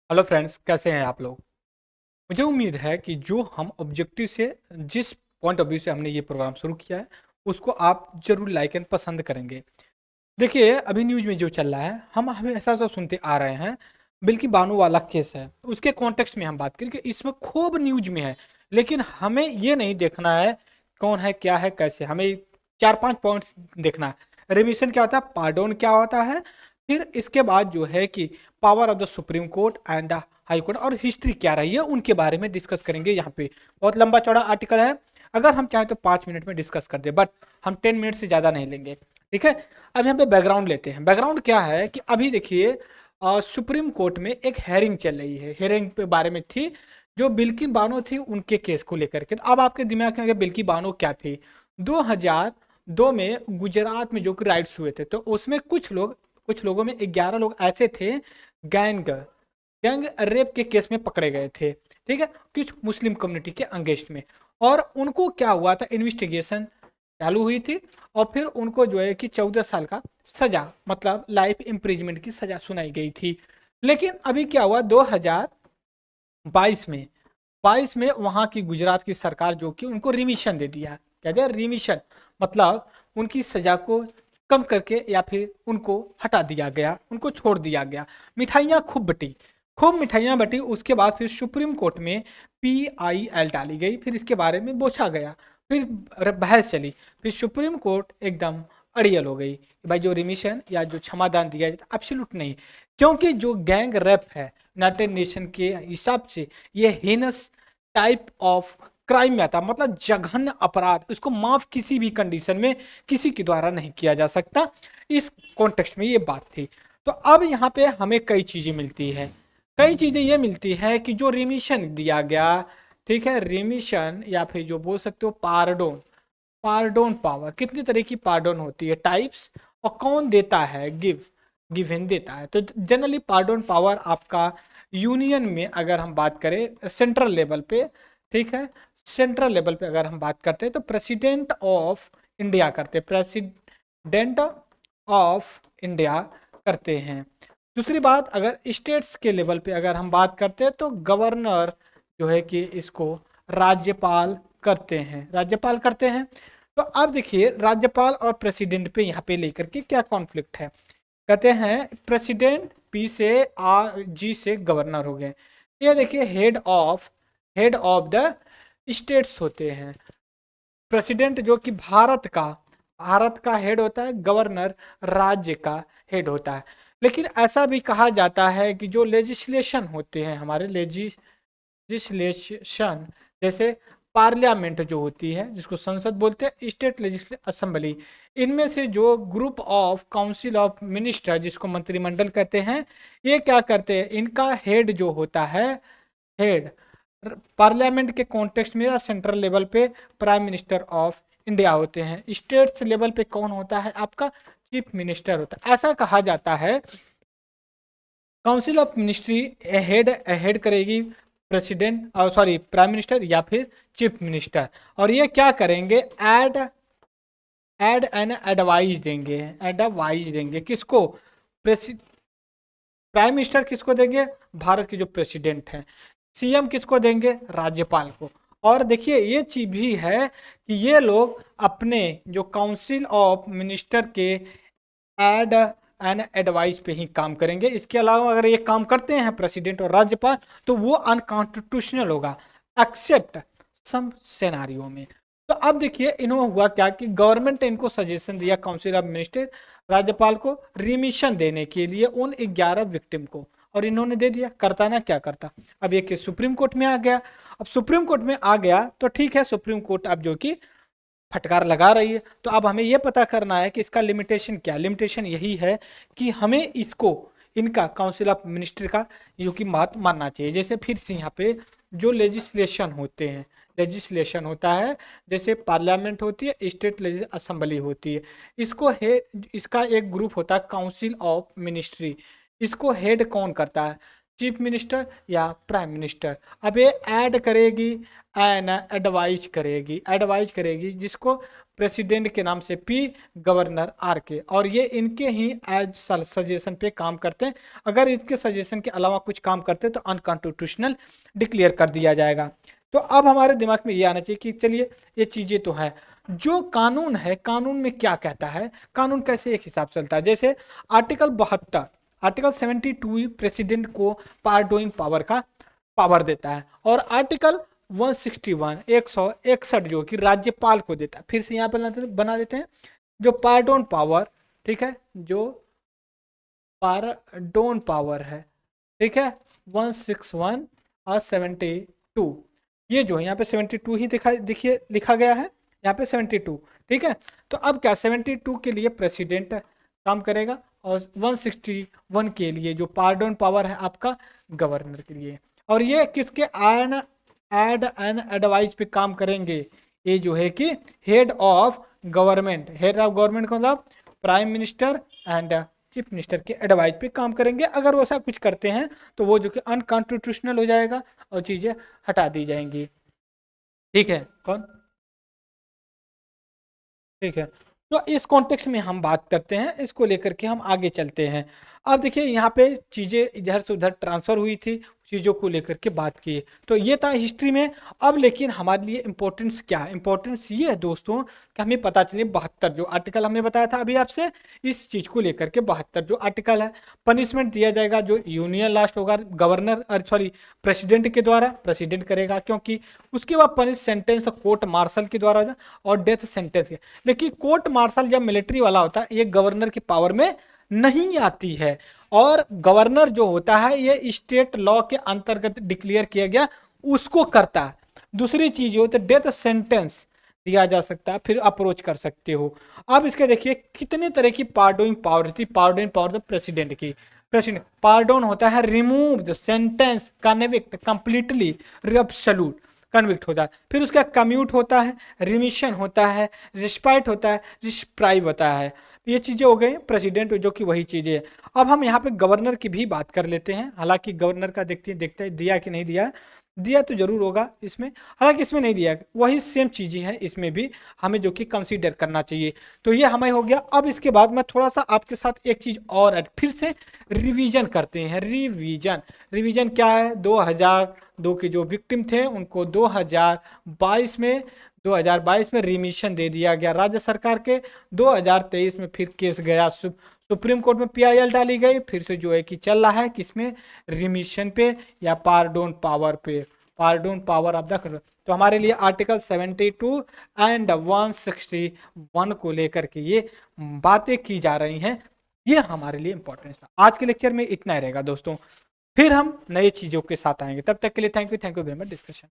Hello friends, कैसे हैं आप लोग। मुझे उम्मीद है कि जो हम ऑब्जेक्टिव से जिस पॉइंट ऑफ व्यू से हमने ये प्रोग्राम शुरू किया है उसको आप जरूर लाइक एंड पसंद करेंगे। देखिए, अभी न्यूज़ में जो चल रहा है हम हमें ऐसा सुनते आ रहे हैं। बिल्कि बानो वाला केस है, उसके कॉन्टेक्स्ट में हम बात करें कि इसमें खूब न्यूज में है। लेकिन हमें ये नहीं देखना है कौन है, क्या है, कैसे। हमें चार पांच पॉइंट्स देखना है। रिमिशन क्या होता है, पार्डोन क्या होता है, फिर इसके बाद जो है कि power of the supreme court and the high court और हिस्ट्री क्या रही है उनके बारे में डिस्कस करेंगे। यहाँ पे बहुत लंबा चौड़ा आर्टिकल है। अगर हम चाहें तो 5 मिनट में डिस्कस कर दे, बट हम 10 मिनट से ज़्यादा नहीं लेंगे। ठीक है। अब यहाँ पे बैकग्राउंड लेते हैं। बैकग्राउंड क्या है कि अभी देखिए, सुप्रीम कोर्ट में एक हेयरिंग चल रही है। हेयरिंग के बारे में थी जो बिल्किन बानो थी उनके केस को लेकर के। तो अब आपके दिमाग में बिल्किन बानो क्या थी। 2002 में गुजरात में जो कि राइट्स हुए थे, तो उसमें कुछ लोगों में 11 लोग ऐसे थे, गैंग गैंग रेप के केस में पकड़े गए थे। ठीक है, कुछ मुस्लिम कम्युनिटी के अगेंस्ट में। और उनको क्या हुआ था, इन्वेस्टिगेशन चालू हुई थी और फिर उनको जो है कि 14 साल का सजा, मतलब लाइफ इम्प्रिजमेंट की सजा सुनाई गई थी। लेकिन अभी क्या हुआ, 2022 में 22 में वहां की गुजरात की सरकार जो कि उनको रिमिशन दे दिया। क्या दिया, रिमिशन। मतलब उनकी सजा को कम करके या फिर उनको हटा दिया गया, उनको छोड़ दिया गया। मिठाइयाँ खूब बटी, खूब मिठाइयाँ बटी। उसके बाद फिर सुप्रीम कोर्ट में PIL डाली गई, फिर इसके बारे में पूछा गया, फिर बहस चली। फिर सुप्रीम कोर्ट एकदम अड़ियल हो गई कि भाई जो रिमिशन या जो क्षमादान दिया जाता एब्सोल्यूट नहीं। क्योंकि जो गैंग रेप है यूनाइटेड नेशन के हिसाब से ये हीनस टाइप ऑफ क्राइम में आता, मतलब जघन्य अपराध। उसको माफ किसी भी कंडीशन में किसी के द्वारा नहीं किया जा सकता। इस कॉन्टेक्स्ट में ये बात थी। तो अब यहाँ पे हमें कई चीजें मिलती है। कई चीजें ये मिलती है कि जो रिमिशन दिया गया, ठीक है, रिमिशन या फिर जो बोल सकते हो पार्डोन। पार्डोन पावर कितनी तरह की पार्डोन होती है, टाइप्स। और कौन देता है, गिवन देता है। तो जनरली पार्डोन पावर आपका यूनियन में अगर हम बात करें सेंट्रल लेवल पे, ठीक है, सेंट्रल लेवल पे अगर हम बात करते हैं तो प्रेसिडेंट ऑफ इंडिया करते हैं, प्रेसिडेंट ऑफ इंडिया करते हैं। दूसरी बात, अगर स्टेट्स के लेवल पे अगर हम बात करते हैं तो गवर्नर जो है कि इसको राज्यपाल करते हैं, राज्यपाल करते हैं। तो अब देखिए, राज्यपाल और प्रेसिडेंट पे यहाँ पे लेकर के क्या कॉन्फ्लिक्ट है। कहते हैं प्रेसिडेंट पी से G से गवर्नर हो गए। ये देखिए, हेड ऑफ द स्टेट्स होते हैं। प्रेसिडेंट जो कि भारत का हेड होता है, गवर्नर राज्य का हेड होता है। लेकिन ऐसा भी कहा जाता है कि जो लेजिस्लेशन होते हैं, हमारे लेजिस्लेशन, जैसे पार्लियामेंट जो होती है जिसको संसद बोलते हैं, स्टेट लेजिस्लेटिव असेंबली, इनमें से जो group of council of minister जिसको मंत्रिमंडल कहते हैं, ये क्या करते हैं, इनका हेड जो होता है, हेड पार्लियामेंट के कॉन्टेक्स्ट में या सेंट्रल लेवल पे प्राइम मिनिस्टर ऑफ इंडिया होते हैं। स्टेट्स लेवल पे कौन होता है, आपका चीफ मिनिस्टर होता है। ऐसा कहा जाता है काउंसिल ऑफ मिनिस्ट्री हेड करेगी प्रेसिडेंट, सॉरी, प्राइम मिनिस्टर या फिर चीफ मिनिस्टर। और ये क्या करेंगे, एड एड एंड एडवाइज देंगे किसको, प्राइम मिनिस्टर किसको देंगे, भारत के जो प्रेसिडेंट हैं। CM किसको देंगे, राज्यपाल को। और देखिए ये चीज भी है कि ये लोग अपने जो काउंसिल ऑफ मिनिस्टर के एड एंड एडवाइस पे ही काम करेंगे। इसके अलावा अगर ये काम करते हैं प्रेसिडेंट और राज्यपाल तो वो अनकॉन्स्टिट्यूशनल होगा, एक्सेप्ट सम सेनारियो में। तो अब देखिए इन्होंने हुआ क्या कि गवर्नमेंट ने इनको सजेशन दिया, काउंसिल ऑफ मिनिस्टर राज्यपाल को रिमिशन देने के लिए उन 11 विक्टिम को, और इन्होंने दे दिया। करता ना क्या करता, अब ये केस सुप्रीम कोर्ट में आ गया। अब सुप्रीम कोर्ट में आ गया तो ठीक है, सुप्रीम कोर्ट अब जो कि फटकार लगा रही है। तो अब हमें यह पता करना है कि इसका लिमिटेशन क्या। लिमिटेशन यही है कि हमें इसको, इनका काउंसिल ऑफ मिनिस्टर का जो कि बात मानना चाहिए। जैसे फिर से यहाँ पे जो लेजिस्लेशन होते हैं, लेजिस्लेशन होता है, जैसे पार्लियामेंट होती है, स्टेट असेंबली होती है, इसको इसका एक ग्रुप होता है काउंसिल ऑफ मिनिस्ट्री। इसको हेड कौन करता है, चीफ मिनिस्टर या प्राइम मिनिस्टर। अब ये ऐड करेगी एंड एडवाइज करेगी जिसको प्रेसिडेंट के नाम से पी, गवर्नर आर के, और ये इनके ही एज सजेशन पे काम करते हैं। अगर इनके सजेशन के अलावा कुछ काम करते हैं तो अनकॉन्स्टिट्यूशनल डिक्लेयर कर दिया जाएगा। तो अब हमारे दिमाग में ये आना चाहिए कि चलिए ये चीज़ें तो है, जो कानून है कानून में क्या कहता है, कानून कैसे एक हिसाब से चलता है। जैसे आर्टिकल 72, आर्टिकल 72 प्रेसिडेंट को पार्डोइंग पावर का पावर देता है, और आर्टिकल 161 161 जो कि राज्यपाल को देता है। फिर से यहाँ पर बना देते हैं जो पार्डोन पावर, ठीक है, जो पार्डोन पावर है, ठीक है, 161 और 72, ये जो है यहाँ पे 72 ही देखिए लिखा गया है यहाँ पे 72, ठीक है। तो अब क्या 72 के लिए प्रेसिडेंट काम करेगा, और 161 के लिए जो पार्डन पावर है आपका गवर्नर के लिए, और ये किसके एड एंड एडवाइस पे काम करेंगे, ये जो है कि head of government, head of government का मतलब prime minister and chief minister के एडवाइस पे काम करेंगे। अगर वो ऐसा कुछ करते हैं तो वो जो कि अनकॉन्स्टिट्यूशनल हो जाएगा और चीज़ें हटा दी जाएंगी, ठीक है। कौन, ठीक है। तो इस कॉन्टेक्स्ट में हम बात करते हैं, इसको लेकर के हम आगे चलते हैं। अब देखिए यहाँ पे चीज़ें इधर से उधर ट्रांसफ़र हुई थी, चीज़ों को लेकर के बात की, तो ये था हिस्ट्री में। अब लेकिन हमारे लिए इम्पोर्टेंस क्या है, इम्पोर्टेंस ये है दोस्तों कि हमें पता चले 72 जो आर्टिकल हमने बताया था अभी आपसे, इस चीज़ को लेकर के 72 जो आर्टिकल है, पनिशमेंट दिया जाएगा जो यूनियन लास्ट होगा गवर्नर सॉरी प्रेसिडेंट के द्वारा, प्रेसिडेंट करेगा, क्योंकि उसके बाद पनिश सेंटेंस कोर्ट मार्शल के द्वारा होगा और डेथ सेंटेंस के। लेकिन कोर्ट मार्शल जब मिलिट्री वाला होता है ये गवर्नर की पावर में नहीं आती है, और गवर्नर जो होता है ये स्टेट लॉ के अंतर्गत डिक्लेयर किया गया उसको करता है। दूसरी चीज हो तो डेथ सेंटेंस दिया जा सकता है, फिर अप्रोच कर सकते हो। अब इसके देखिए कितने तरह की पार्डोइंग पावर थी, पार्डोइंग पावर प्रेसिडेंट की, प्रेसिडेंट पार्डोन होता है remove the sentence, convict completely, absolute convict होता है। फिर उसका कम्यूट होता है, रिमिशन होता है, रिस्पाइट होता है, रिस्प्राइव होता है। ये चीज़ें हो गई प्रेसिडेंट जो कि वही चीज़ें है। अब हम यहाँ पे गवर्नर की भी बात कर लेते हैं, हालांकि गवर्नर का देखते हैं दिया कि नहीं दिया, दिया तो जरूर होगा इसमें, हालांकि इसमें नहीं दिया, वही सेम चीज़ें हैं इसमें भी हमें जो कि कंसीडर करना चाहिए। तो ये हमें हो गया। अब इसके बाद मैं थोड़ा सा आपके साथ एक चीज़ और फिर से रिवीजन करते हैं। रिवीजन, रिवीजन क्या है, 2002 के जो विक्टिम थे उनको 2022 में रिमिशन दे दिया गया राज्य सरकार के। 2023 में फिर केस गया सुप्रीम कोर्ट में, पीआईएल डाली गई, फिर से जो है कि चल रहा है किसमें, रिमिशन पे या पार्डोन पावर पे, पार्डोन पावर ऑफ द। तो हमारे लिए आर्टिकल 72 एंड 161 को लेकर के ये बातें की जा रही हैं, ये हमारे लिए इंपॉर्टेंट था। आज के लेक्चर में इतना ही रहेगा दोस्तों, फिर हम नई चीज़ों के साथ आएंगे, तब तक के लिए thank you very much discussion.